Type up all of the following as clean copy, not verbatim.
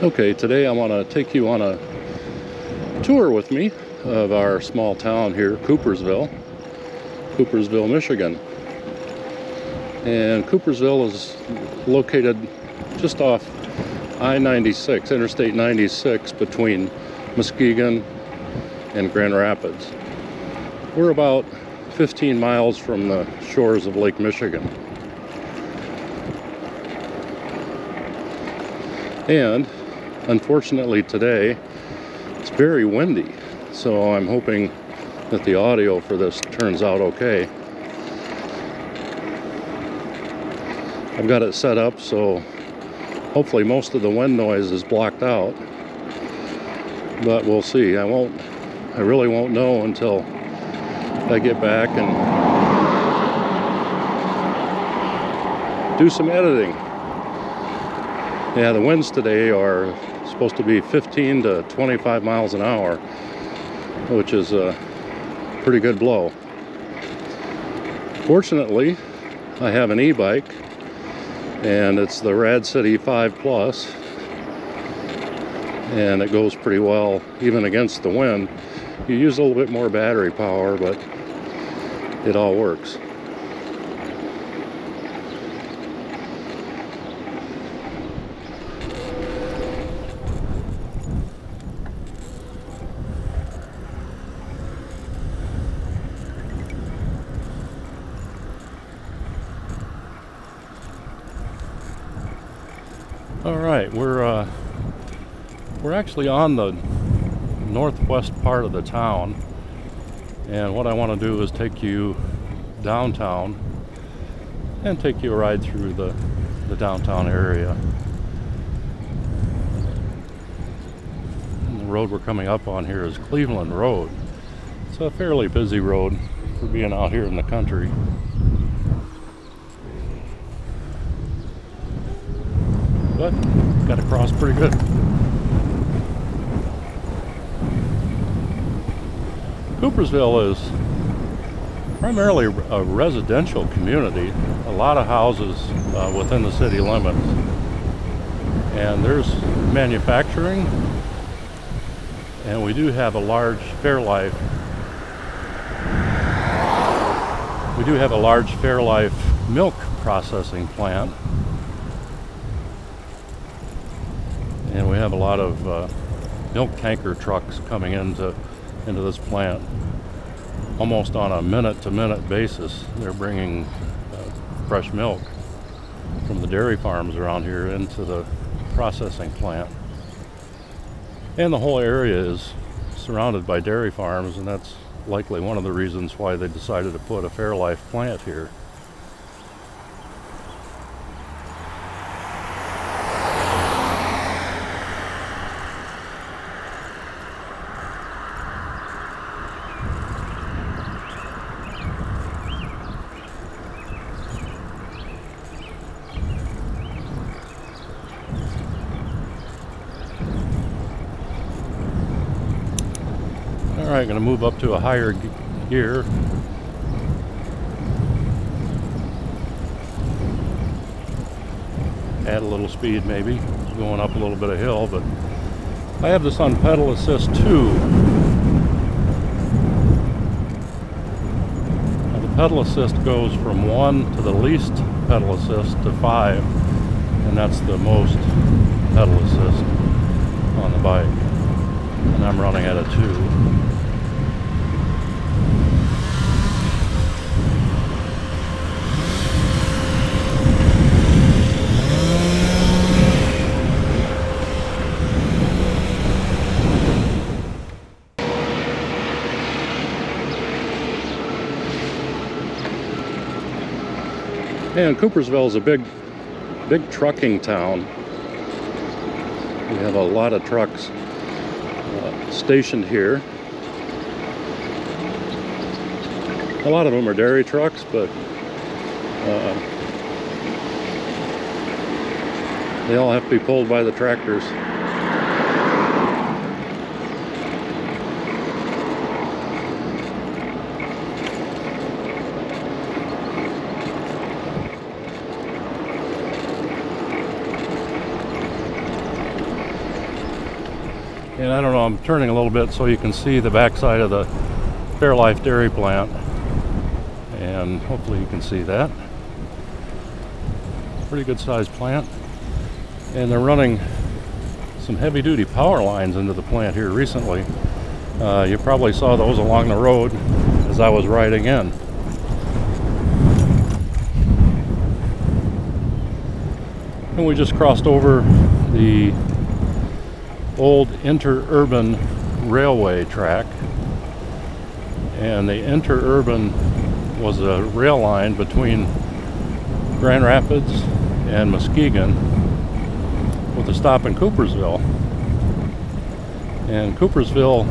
Okay, today I want to take you on a tour with me of our small town here, Coopersville, Michigan. And Coopersville is located just off I-96, Interstate 96, between Muskegon and Grand Rapids. We're about 15 miles from the shores of Lake Michigan. And unfortunately today it's very windy, so I'm hoping that the audio for this turns out okay. I've got it set up so hopefully most of the wind noise is blocked out, but we'll see. I really won't know until I get back and do some editing. Yeah, the winds today are supposed to be 15 to 25 miles an hour, which is a pretty good blow. Fortunately, I have an e-bike, and it's the Rad City 5 Plus, and it goes pretty well even against the wind. You use a little bit more battery power, but it all works. All right, we're actually on the northwest part of the town, and what I want to do is take you downtown and take you a ride through the downtown area. And the road we're coming up on here is Cleveland Road. It's a fairly busy road for being out here in the country. But got across pretty good. Coopersville is primarily a residential community, a lot of houses within the city limits, and there's manufacturing, and we do have a large Fairlife. We do have a large Fairlife milk processing plant. And we have a lot of milk tanker trucks coming into this plant almost on a minute-to-minute basis. They're bringing fresh milk from the dairy farms around here into the processing plant. And the whole area is surrounded by dairy farms, and that's likely one of the reasons why they decided to put a Fairlife plant here. Alright, going to move up to a higher gear. Add a little speed maybe, going up a little bit of hill, but I have this on pedal assist 2. Now the pedal assist goes from 1 to the least pedal assist to 5, and that's the most pedal assist on the bike. And I'm running at a 2. And Coopersville is a big trucking town. We have a lot of trucks stationed here. A lot of them are dairy trucks, but they all have to be pulled by the tractors. And I don't know, I'm turning a little bit so you can see the backside of the Fairlife dairy plant. And hopefully you can see that. Pretty good sized plant. And they're running some heavy duty power lines into the plant here recently. You probably saw those along the road as I was riding in. And we just crossed over the old interurban railway track. And the interurban was a rail line between Grand Rapids and Muskegon with a stop in Coopersville. And Coopersville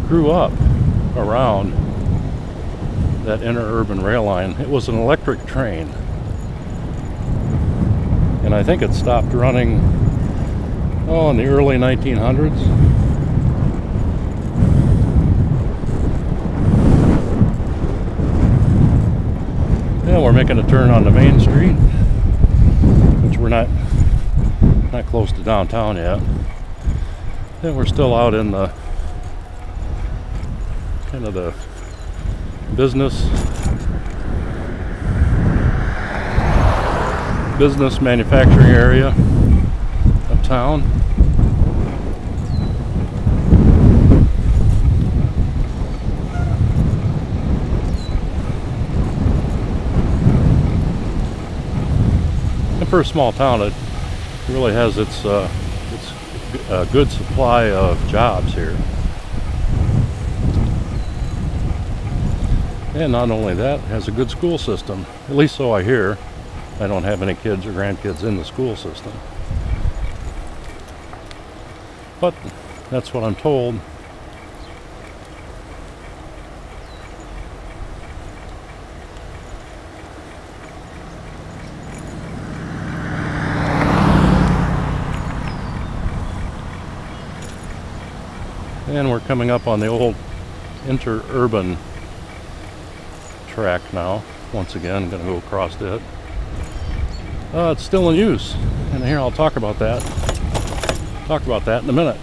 grew up around that interurban rail line. It was an electric train. And I think it stopped running, in the early 1900s. Yeah, we're making a turn on the main street, which we're not close to downtown yet. And we're still out in the kind of the business manufacturing area of town. And for a small town, it really has its good supply of jobs here. And not only that, it has a good school system. At least so I hear. I don't have any kids or grandkids in the school system. But that's what I'm told. And we're coming up on the old interurban track now. Once again, going to go across it. It's still in use, and here I'll talk about that. In a minute.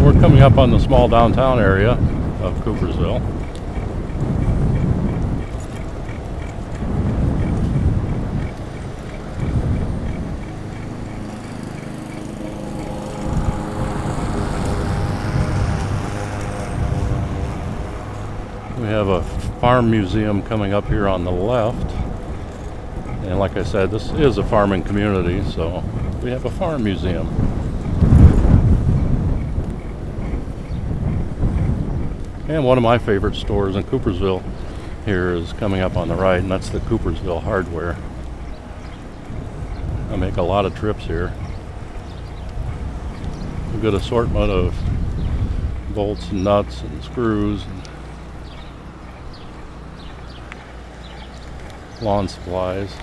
We're coming up on the small downtown area of Coopersville. We have a farm museum coming up here on the left. And like I said, this is a farming community, so we have a farm museum. And one of my favorite stores in Coopersville here is coming up on the right, and that's the Coopersville Hardware. I make a lot of trips here. A good assortment of bolts and nuts and screws and lawn supplies.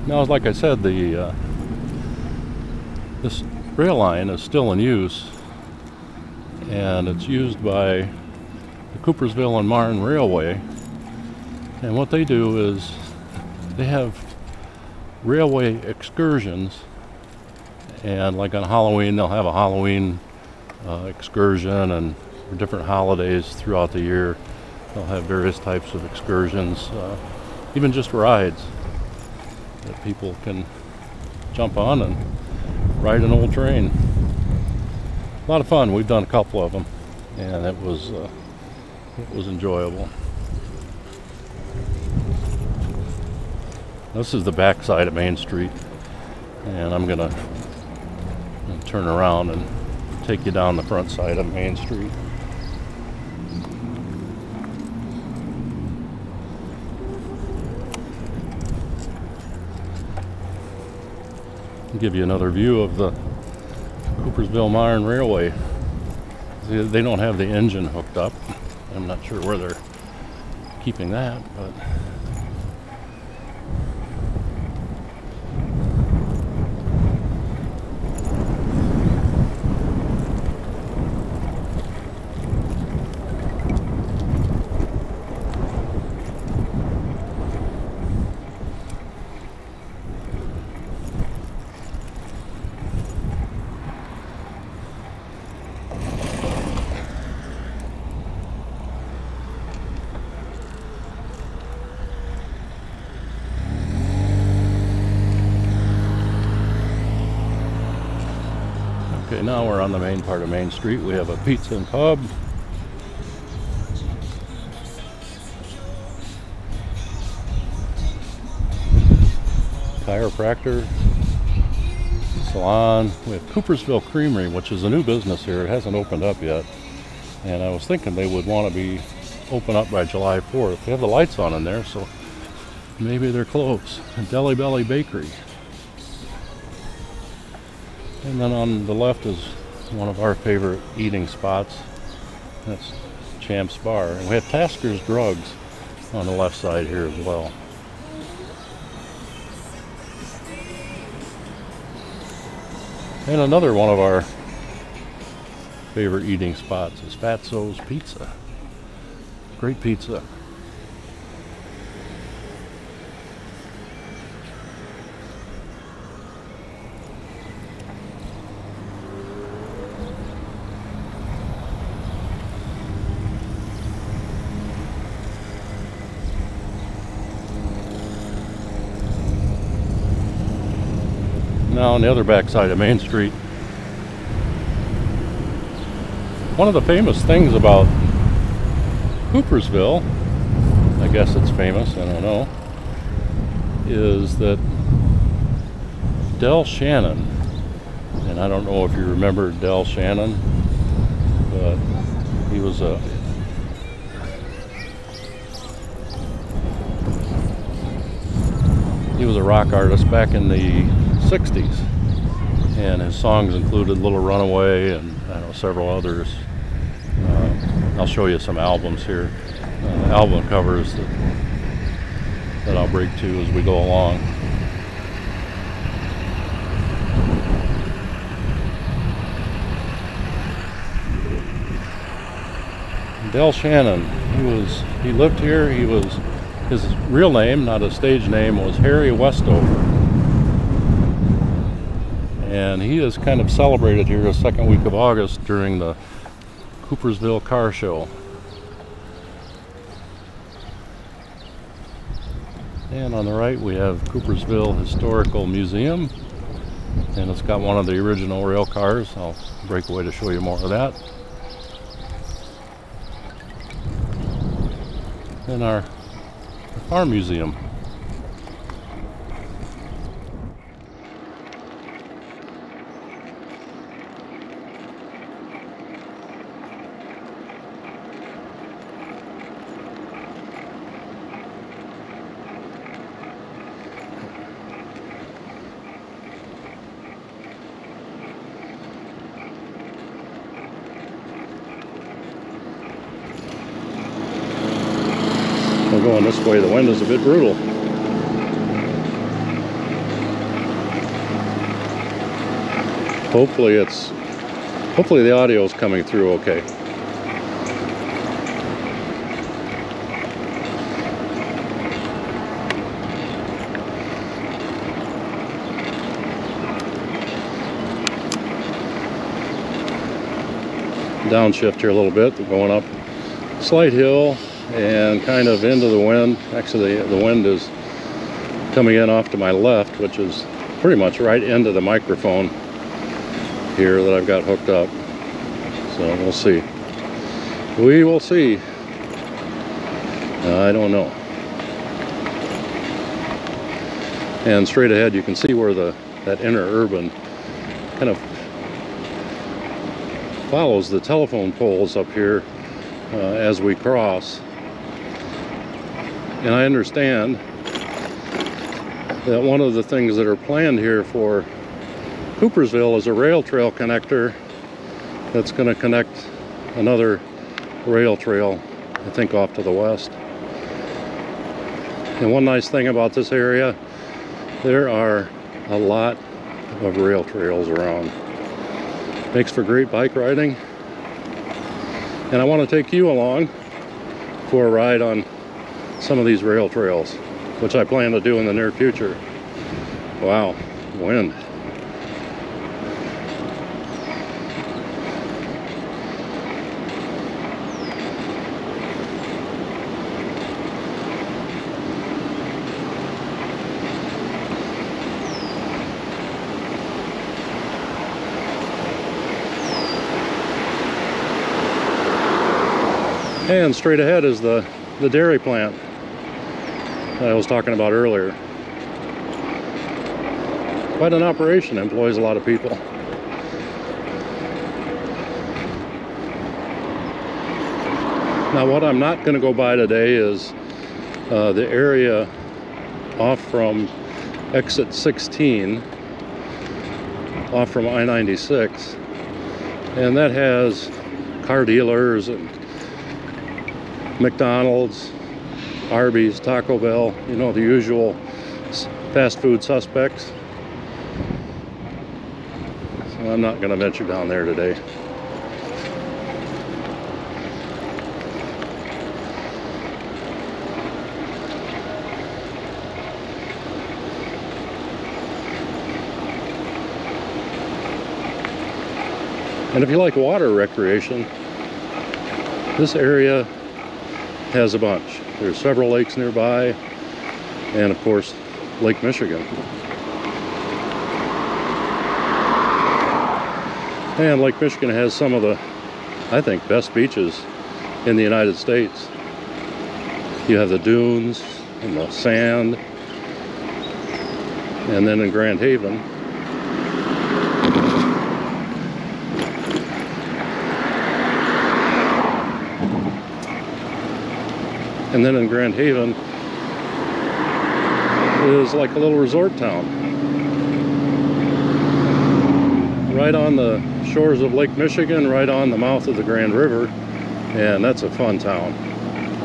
Now, like I said, this rail line is still in use, and it's used by the Coopersville and Martin Railway. And what they do is they have railway excursions, and like on Halloween, they'll have a Halloween excursion, and for different holidays throughout the year, they'll have various types of excursions, even just rides that people can jump on and ride an old train. A lot of fun. We've done a couple of them, and it was enjoyable. This is the back side of Main Street, and I'm gonna and turn around and take you down the front side of Main Street. Give you another view of the Coopersville Modern Railway. They don't have the engine hooked up. I'm not sure where they're keeping that, but okay, now we're on the main part of Main Street. We have a pizza and pub. Chiropractor. Salon. We have Coopersville Creamery, which is a new business here. It hasn't opened up yet. And I was thinking they would want to be open up by July 4th. They have the lights on in there, so maybe they're closed. Deli Belly Bakery. And then on the left is one of our favorite eating spots. That's Champ's Bar. And we have Tasker's Drugs on the left side here as well. And another one of our favorite eating spots is Fatso's Pizza. Great pizza. Now on the other back side of Main Street, one of the famous things about Coopersville, I guess it's famous, I don't know, is that Del Shannon, and I don't know if you remember Del Shannon, but he was a rock artist back in the 60s, and his songs included Little Runaway and I know several others. I'll show you some albums here, album covers that I'll break to as we go along. Del Shannon, he lived here. His real name, not a stage name, was Harry Westover. And he is kind of celebrated here the second week of August during the Coopersville Car Show. And on the right we have Coopersville Historical Museum, and it's got one of the original rail cars. I'll break away to show you more of that. And our farm museum. We're going this way. The wind is a bit brutal. Hopefully the audio is coming through okay. Downshift here a little bit. We're going up a slight hill and kind of into the wind. Actually, the wind is coming in off to my left, which is pretty much right into the microphone here that I've got hooked up. So we'll see. We will see. I don't know. And straight ahead you can see where that interurban kind of follows the telephone poles up here as we cross. And I understand that one of the things that are planned here for Coopersville is a rail trail connector that's going to connect another rail trail, I think, off to the west. And one nice thing about this area, there are a lot of rail trails around. Makes for great bike riding. And I want to take you along for a ride on some of these rail trails, which I plan to do in the near future. Wow, wind. And straight ahead is the dairy plant that I was talking about earlier. Quite an operation, employs a lot of people. Now what I'm not going to go by today is the area off from exit 16, off from I-96, and that has car dealers and McDonald's, Arby's, Taco Bell, you know, the usual fast food suspects. So I'm not going to venture down there today. And if you like water recreation, this area has a bunch. There's several lakes nearby, and of course Lake Michigan. And Lake Michigan has some of the, I think, best beaches in the United States. You have the dunes and the sand, and then in Grand Haven, is like a little resort town. Right on the shores of Lake Michigan, right on the mouth of the Grand River, and that's a fun town.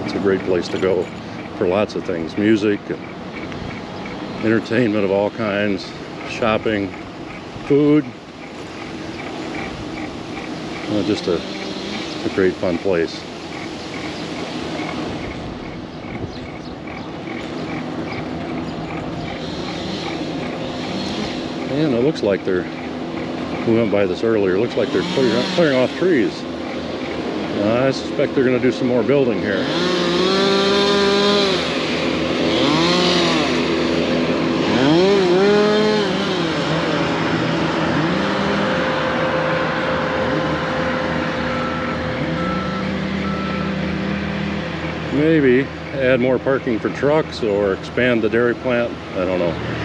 It's a great place to go for lots of things, music, and entertainment of all kinds, shopping, food. Just a great fun place. And it looks like we went by this earlier, looks like they're clearing off trees. I suspect they're going to do some more building here. Maybe add more parking for trucks or expand the dairy plant. I don't know.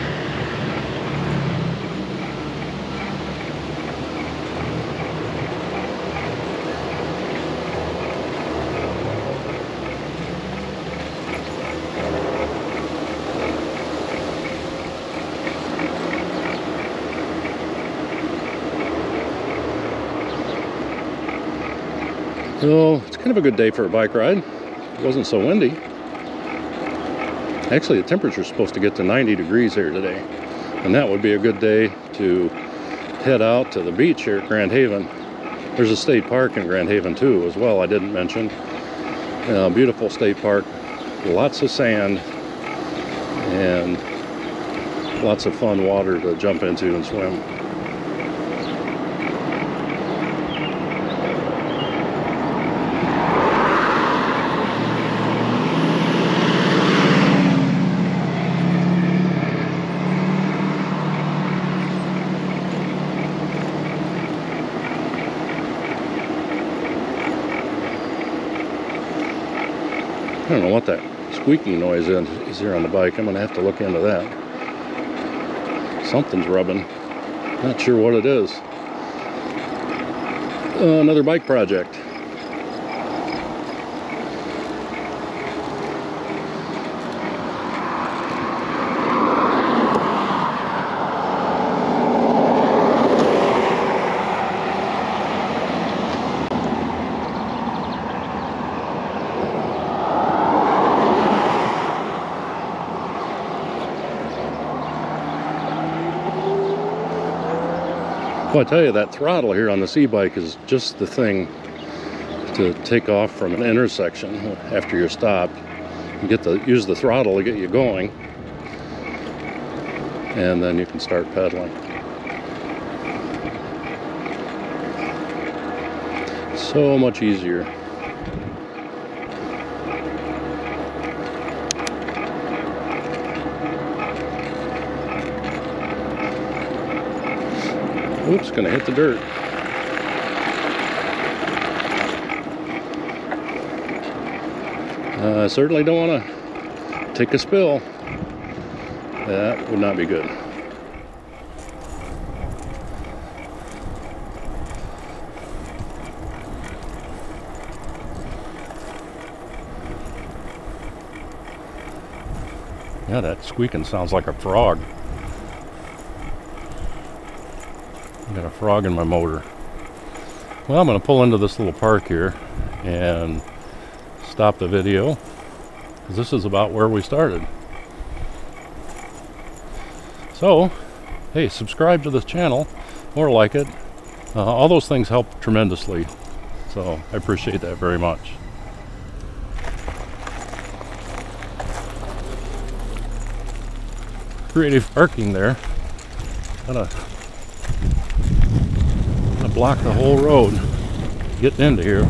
So it's kind of a good day for a bike ride. It wasn't so windy. Actually, the temperature's supposed to get to 90 degrees here today, and that would be a good day to head out to the beach here at Grand Haven. There's a state park in Grand Haven too, as well, I didn't mention. Beautiful state park, lots of sand, and lots of fun water to jump into and swim. I don't know what that squeaking noise is here on the bike. I'm going to have to look into that. Something's rubbing. Not sure what it is. Another bike project. Well, I tell you, that throttle here on this e-bike is just the thing to take off from an intersection after you're stopped. You get to use the throttle to get you going, and then you can start pedaling. So much easier. Oops, gonna hit the dirt. I certainly don't want to take a spill. That would not be good. Yeah, that squeaking sounds like a frog. I got a frog in my motor. Well, I'm going to pull into this little park here and stop the video, because this is about where we started. So, hey, subscribe to this channel or like it. All those things help tremendously, so I appreciate that very much. Creative parking there. Gotta block the whole road getting into here.